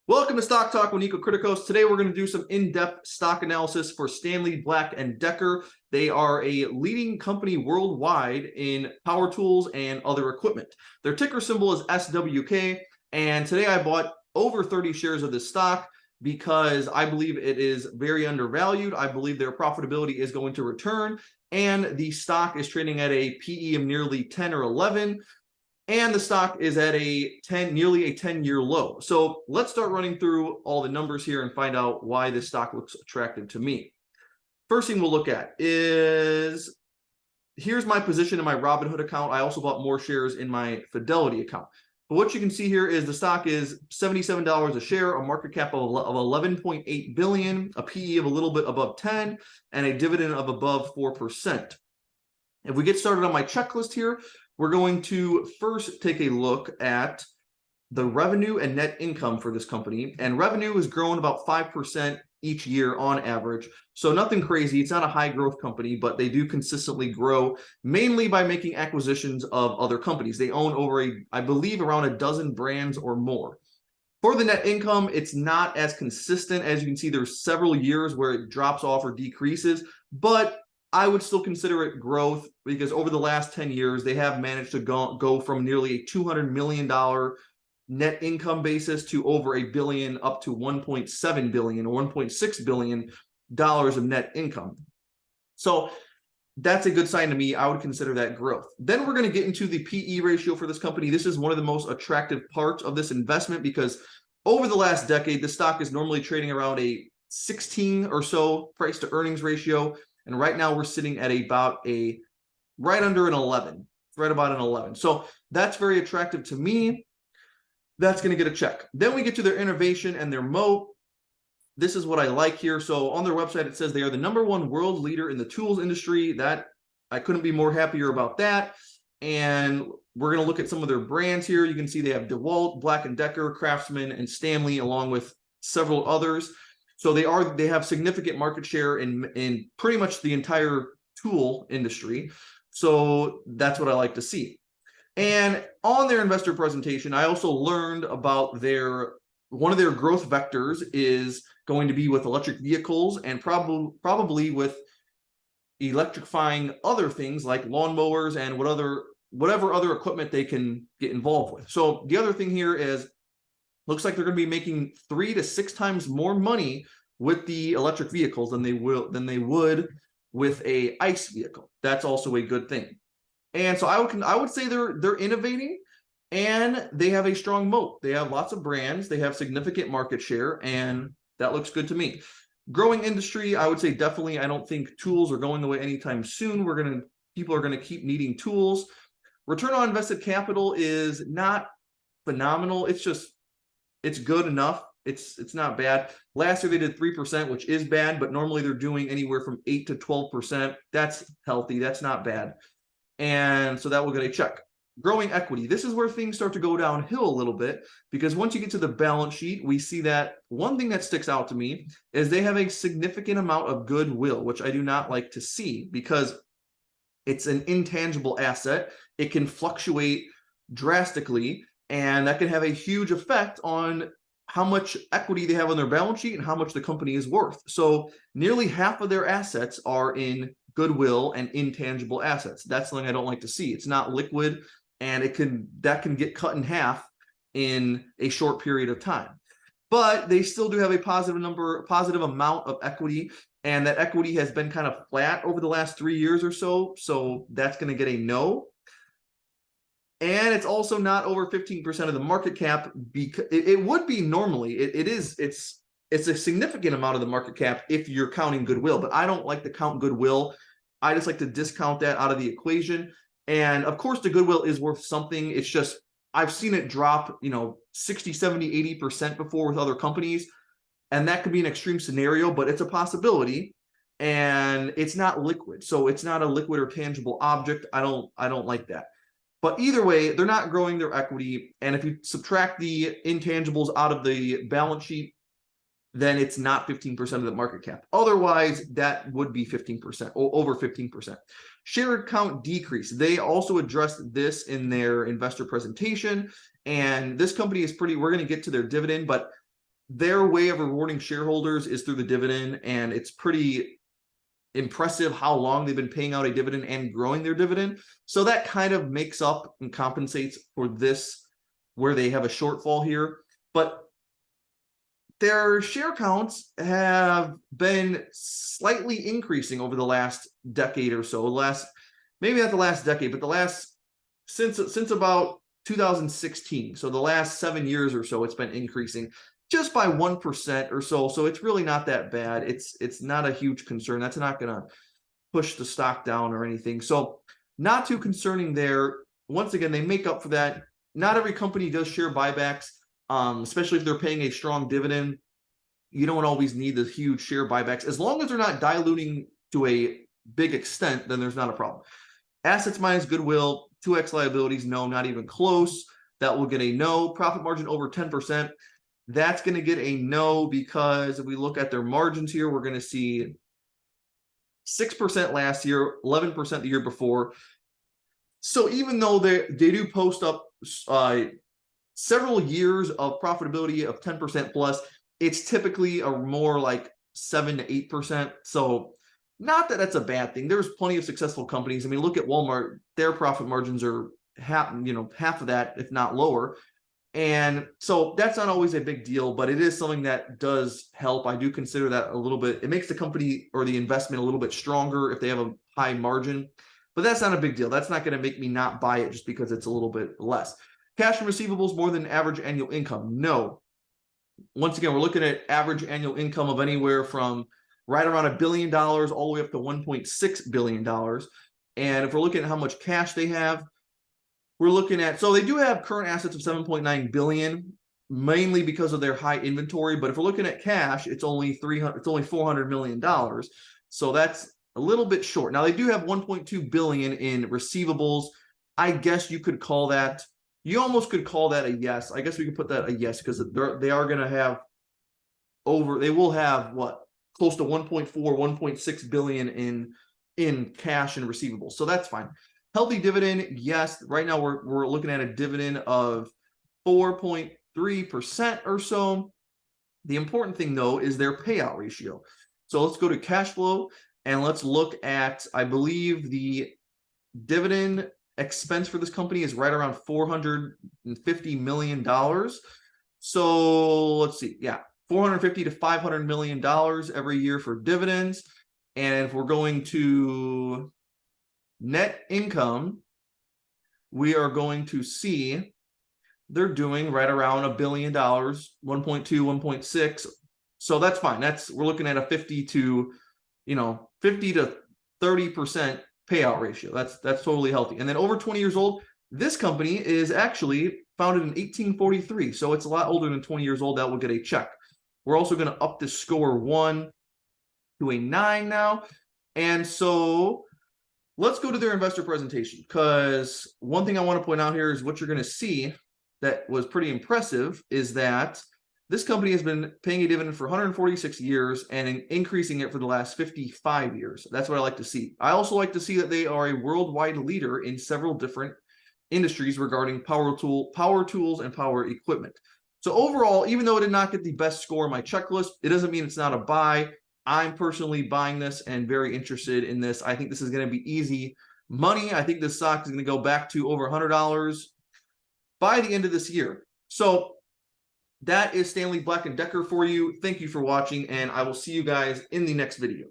Welcome to Stock Talk with Nico Kritikos. Today we're going to do some in-depth stock analysis for Stanley, Black & Decker. They are a leading company worldwide in power tools and other equipment. Their ticker symbol is SWK, and today I bought over 30 shares of this stock because I believe it is very undervalued. I believe their profitability is going to return, and the stock is trading at a PE of nearly 10 or 11. And the stock is at nearly a 10-year low. So let's start running through all the numbers here and find out why this stock looks attractive to me. First thing we'll look at is, here's my position in my Robinhood account. I also bought more shares in my Fidelity account. But what you can see here is the stock is $77 a share, a market cap of 11.8 billion, a PE of a little bit above 10, and a dividend of above 4%. If we get started on my checklist here, we're going to first take a look at the revenue and net income for this company. And revenue has grown about 5% each year on average. So nothing crazy. It's not a high growth company, but they do consistently grow, mainly by making acquisitions of other companies. They own over I believe around a dozen brands or more. For the net income, it's not as consistent. As you can see, there's several years where it drops off or decreases, but I would still consider it growth because over the last 10 years, they have managed to go from nearly a $200 million net income basis to over $1 billion up to $1.7 billion or $1.6 billion of net income. So that's a good sign to me. I would consider that growth. Then we're going to get into the PE ratio for this company. This is one of the most attractive parts of this investment because over the last decade, the stock is normally trading around a 16 or so price to earnings ratio. And right now we're sitting at right under an 11, right about an 11. So that's very attractive to me. That's going to get a check. Then we get to their innovation and their moat. This is what I like here. So on their website, it says they are the #1 world leader in the tools industry. That I couldn't be more happier about that. And we're going to look at some of their brands here. You can see they have DeWalt, Black & Decker, Craftsman, and Stanley, along with several others. So they have significant market share in pretty much the entire tool industry. So that's what I like to see. And on their investor presentation, I also learned about one of their growth vectors is going to be with electric vehicles and probably with electrifying other things like lawnmowers and whatever other equipment they can get involved with. So the other thing here is, looks like they're going to be making 3 to 6 times more money with the electric vehicles than they would with a ICE vehicle. That's also a good thing. And so I would say they're innovating and they have a strong moat. They have lots of brands, they have significant market share, and that looks good to me. Growing industry, I would say definitely. I don't think tools are going away anytime soon. People are going to keep needing tools. Return on invested capital is not phenomenal. It's good enough. It's not bad. Last year they did 3%, which is bad, but normally they're doing anywhere from 8 to 12%. That's healthy. That's not bad. And so that will get a check. Growing equity. This is where things start to go downhill a little bit because once you get to the balance sheet, we see that one thing that sticks out to me is they have a significant amount of goodwill, which I do not like to see because it's an intangible asset. It can fluctuate drastically, and that can have a huge effect on how much equity they have on their balance sheet and how much the company is worth. So nearly half of their assets are in goodwill and intangible assets. That's something I don't like to see. It's not liquid, and that can get cut in half in a short period of time. But they still do have a positive amount of equity, and that equity has been kind of flat over the last 3 years or so. So that's going to get a no. And it's also not over 15% of the market cap because it would be normally. It's a significant amount of the market cap if you're counting goodwill, but I don't like to count goodwill. I just like to discount that out of the equation. And of course, the goodwill is worth something. It's just I've seen it drop, 60, 70, 80% before with other companies, and that could be an extreme scenario, but it's a possibility. And it's not liquid, so it's not a liquid or tangible object. I don't like that. But either way, they're not growing their equity. And if you subtract the intangibles out of the balance sheet, then it's not 15% of the market cap. Otherwise, that would be 15% or over 15%. Share count decrease. They also addressed this in their investor presentation. And this company is we're going to get to their dividend, but their way of rewarding shareholders is through the dividend, and it's pretty impressive how long they've been paying out a dividend and growing their dividend. So that kind of makes up and compensates for this, where they have a shortfall here. But their share counts have been slightly increasing over the last decade or so. Maybe not the last decade, but the last since about 2016. So the last 7 years or so, it's been increasing just by 1% or so. So it's really not that bad. It's not a huge concern. That's not going to push the stock down or anything. So not too concerning there. Once again, they make up for that. Not every company does share buybacks, especially if they're paying a strong dividend. You don't always need the huge share buybacks. As long as they're not diluting to a big extent, then there's not a problem. Assets minus goodwill, 2x liabilities, no, not even close. That will get a no. Profit margin over 10%. That's going to get a no, because if we look at their margins here, we're going to see 6% last year, 11% the year before. So even though they do post up several years of profitability of 10% plus, it's typically a more like 7 to 8%. So not that that's a bad thing. There's plenty of successful companies. I mean, look at Walmart. Their profit margins are half of that, if not lower. And so that's not always a big deal, but it is something that does help. I do consider that a little bit. It makes the company or the investment a little bit stronger if they have a high margin, but that's not a big deal. That's not going to make me not buy it just because it's a little bit less. Cash and receivables more than average annual income. No. Once again, we're looking at average annual income of anywhere from right around $1 billion all the way up to $1.6 billion. And if we're looking at how much cash they have, we're looking at, so they do have current assets of $7.9 billion, mainly because of their high inventory. But if we're looking at cash, it's only $400 million. So that's a little bit short. Now they do have $1.2 billion in receivables. I guess you could call that, you almost could call that a yes. I guess we could put that a yes, because they are going to have they will have what, close to 1.6 billion in cash and receivables. So that's fine. Healthy dividend, yes. Right now we're looking at a dividend of 4.3% or so. The important thing though is their payout ratio. So let's go to cash flow and let's look at, I believe the dividend expense for this company is right around $450 million. So let's see, yeah, $450 to $500 million every year for dividends. And if we're going to net income, we are going to see they're doing right around $1 billion, 1.2, 1.6. So that's fine. We're looking at a 50 to 30% payout ratio. That's totally healthy. And then over 20 years old, this company is actually founded in 1843. So it's a lot older than 20 years old. That will get a check. We're also going to up the score 1 to a 9 now. And so let's go to their investor presentation, because one thing I want to point out here is what you're going to see that was pretty impressive is that this company has been paying a dividend for 146 years and increasing it for the last 55 years. That's what I like to see. I also like to see that they are a worldwide leader in several different industries regarding power tools and power equipment. So overall, even though it did not get the best score on my checklist, it doesn't mean it's not a buy. I'm personally buying this and very interested in this. I think this is going to be easy money. I think this stock is going to go back to over $100 by the end of this year. So that is Stanley Black & Decker for you. Thank you for watching, and I will see you guys in the next video.